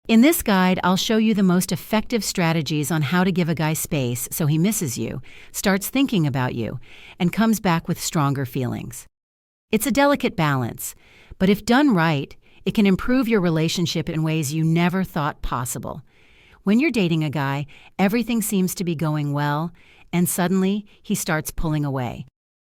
In this guide, I'll show you the most effective strategies on how to give a guy space so he misses you, starts thinking about you, and comes back with stronger feelings. It's a delicate balance, but if done right, it can improve your relationship in ways you never thought possible. When you're dating a guy, everything seems to be going well, and suddenly he starts pulling away.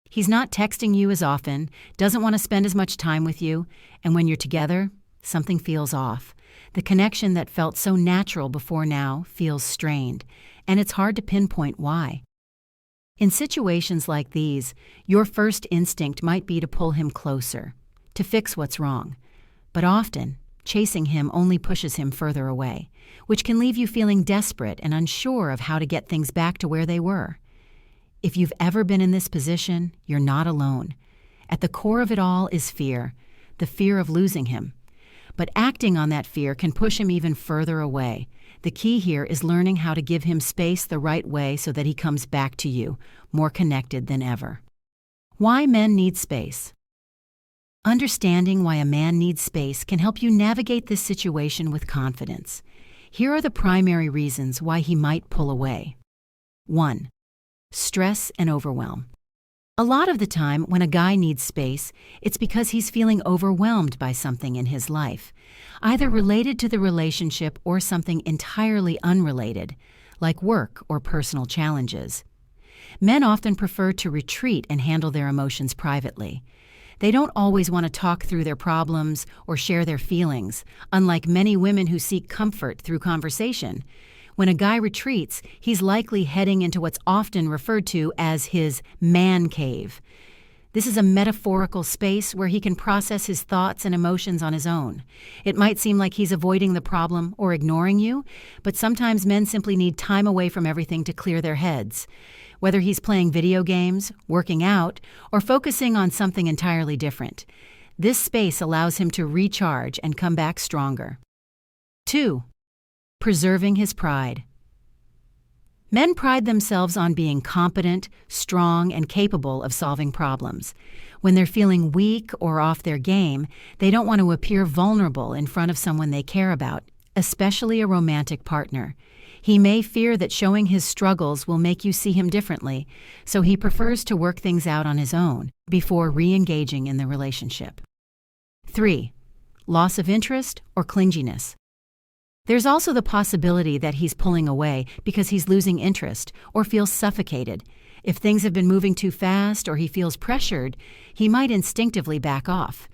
He's not texting you as often, doesn't want to spend as much time with you, and when you're together, something feels off. The connection that felt so natural before now feels strained, and it's hard to pinpoint why. In situations like these, your first instinct might be to pull him closer, to fix what's wrong. But often, chasing him only pushes him further away, which can leave you feeling desperate and unsure of how to get things back to where they were. If you've ever been in this position, you're not alone. At the core of it all is fear, the fear of losing him. But acting on that fear can push him even further away. The key here is learning how to give him space the right way so that he comes back to you, more connected than ever. Why men need space. Understanding why a man needs space can help you navigate this situation with confidence. Here are the primary reasons why he might pull away. 1. Stress and overwhelm. A lot of the time, when a guy needs space, it's because he's feeling overwhelmed by something in his life, either related to the relationship or something entirely unrelated, like work or personal challenges. Men often prefer to retreat and handle their emotions privately. They don't always want to talk through their problems or share their feelings, unlike many women who seek comfort through conversation. When a guy retreats, he's likely heading into what's often referred to as his man cave. This is a metaphorical space where he can process his thoughts and emotions on his own. It might seem like he's avoiding the problem or ignoring you, but sometimes men simply need time away from everything to clear their heads. Whether he's playing video games, working out, or focusing on something entirely different, this space allows him to recharge and come back stronger. 2. Preserving his pride. Men pride themselves on being competent, strong, and capable of solving problems. When they're feeling weak or off their game, they don't want to appear vulnerable in front of someone they care about, especially a romantic partner. He may fear that showing his struggles will make you see him differently, so he prefers to work things out on his own before re-engaging in the relationship. 3. Loss of interest or clinginess. There's also the possibility that he's pulling away because he's losing interest or feels suffocated. If things have been moving too fast or he feels pressured, he might instinctively back off.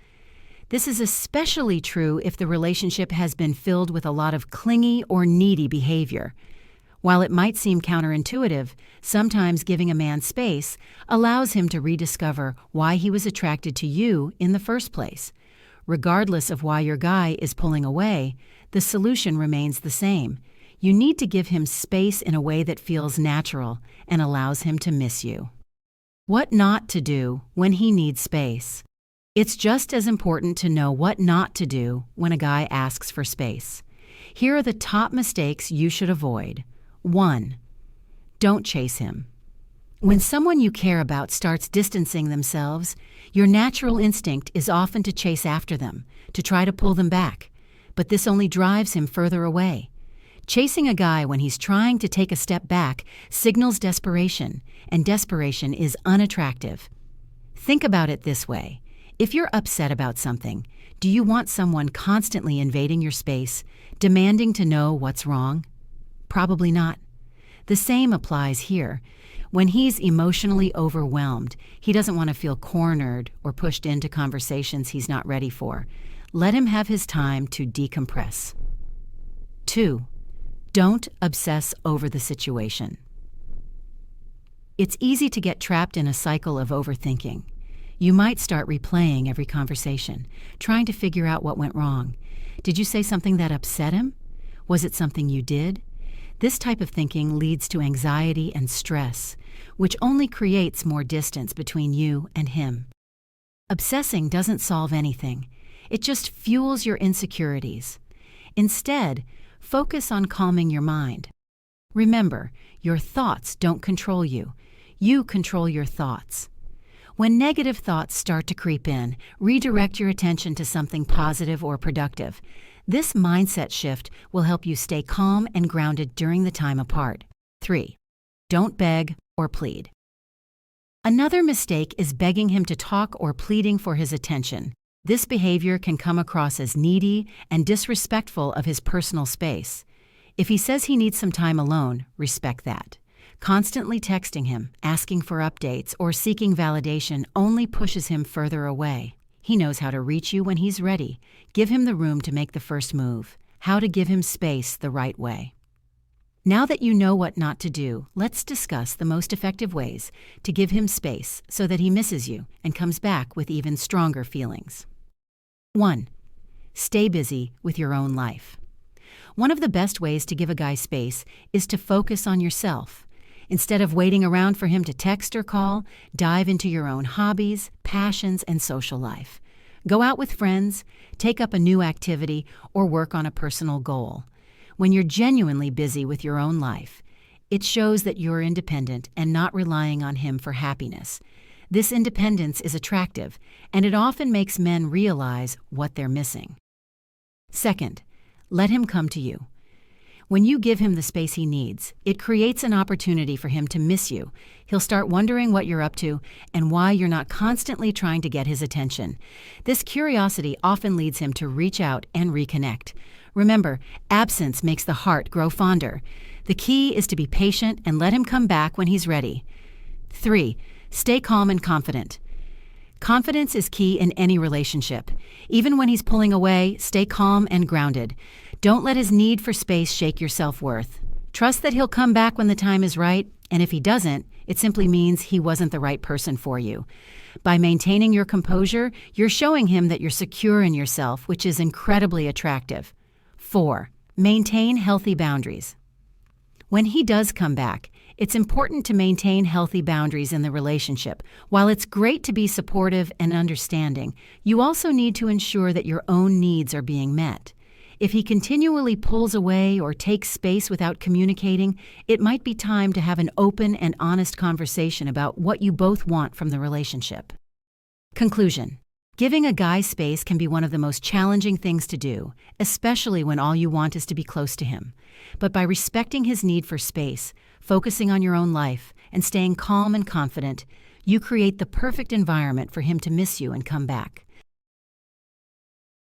This is especially true if the relationship has been filled with a lot of clingy or needy behavior. While it might seem counterintuitive, sometimes giving a man space allows him to rediscover why he was attracted to you in the first place. Regardless of why your guy is pulling away, the solution remains the same. You need to give him space in a way that feels natural and allows him to miss you. What not to do when he needs space. It's just as important to know what not to do when a guy asks for space. Here are the top mistakes you should avoid. 1. Don't chase him. When someone you care about starts distancing themselves, your natural instinct is often to chase after them, to try to pull them back. But this only drives him further away. Chasing a guy when he's trying to take a step back signals desperation, and desperation is unattractive. Think about it this way. If you're upset about something, do you want someone constantly invading your space, demanding to know what's wrong? Probably not. The same applies here. When he's emotionally overwhelmed, he doesn't want to feel cornered or pushed into conversations he's not ready for. Let him have his time to decompress. 2. Don't obsess over the situation. It's easy to get trapped in a cycle of overthinking. You might start replaying every conversation, trying to figure out what went wrong. Did you say something that upset him? Was it something you did? This type of thinking leads to anxiety and stress, which only creates more distance between you and him. Obsessing doesn't solve anything. It just fuels your insecurities. Instead, focus on calming your mind. Remember, your thoughts don't control you. You control your thoughts. When negative thoughts start to creep in, redirect your attention to something positive or productive. This mindset shift will help you stay calm and grounded during the time apart. 3. Don't beg or plead. Another mistake is begging him to talk or pleading for his attention. This behavior can come across as needy and disrespectful of his personal space. If he says he needs some time alone, respect that. Constantly texting him, asking for updates, or seeking validation only pushes him further away. He knows how to reach you when he's ready. Give him the room to make the first move. How to give him space the right way. Now that you know what not to do, let's discuss the most effective ways to give him space so that he misses you and comes back with even stronger feelings. 1. Stay busy with your own life. One of the best ways to give a guy space is to focus on yourself. Instead of waiting around for him to text or call, dive into your own hobbies, passions, and social life. Go out with friends, take up a new activity, or work on a personal goal. When you're genuinely busy with your own life, it shows that you're independent and not relying on him for happiness. This independence is attractive, and it often makes men realize what they're missing. 2. Let him come to you. When you give him the space he needs, it creates an opportunity for him to miss you. He'll start wondering what you're up to and why you're not constantly trying to get his attention. This curiosity often leads him to reach out and reconnect. Remember, absence makes the heart grow fonder. The key is to be patient and let him come back when he's ready. 3. Stay calm and confident. Confidence is key in any relationship. Even when he's pulling away, stay calm and grounded. Don't let his need for space shake your self-worth. Trust that he'll come back when the time is right, and if he doesn't, it simply means he wasn't the right person for you. By maintaining your composure, you're showing him that you're secure in yourself, which is incredibly attractive. 4. Maintain healthy boundaries. When he does come back, it's important to maintain healthy boundaries in the relationship. While it's great to be supportive and understanding, you also need to ensure that your own needs are being met. If he continually pulls away or takes space without communicating, it might be time to have an open and honest conversation about what you both want from the relationship. Conclusion. Giving a guy space can be one of the most challenging things to do, especially when all you want is to be close to him. But by respecting his need for space, focusing on your own life, and staying calm and confident, you create the perfect environment for him to miss you and come back.